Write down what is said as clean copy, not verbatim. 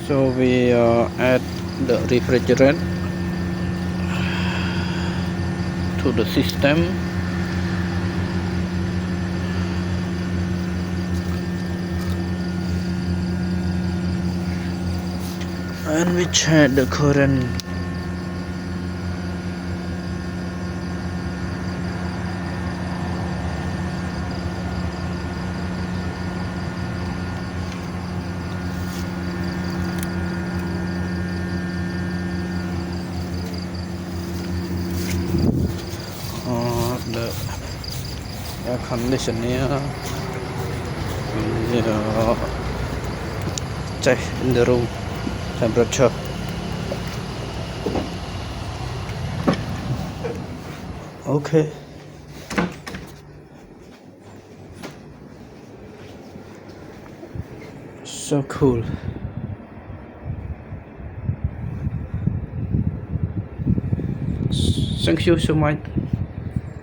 So we add the refrigerant to the system, and we check the current. The air conditioner, we check in the room temperature. Okay. So cool. Thank you so much.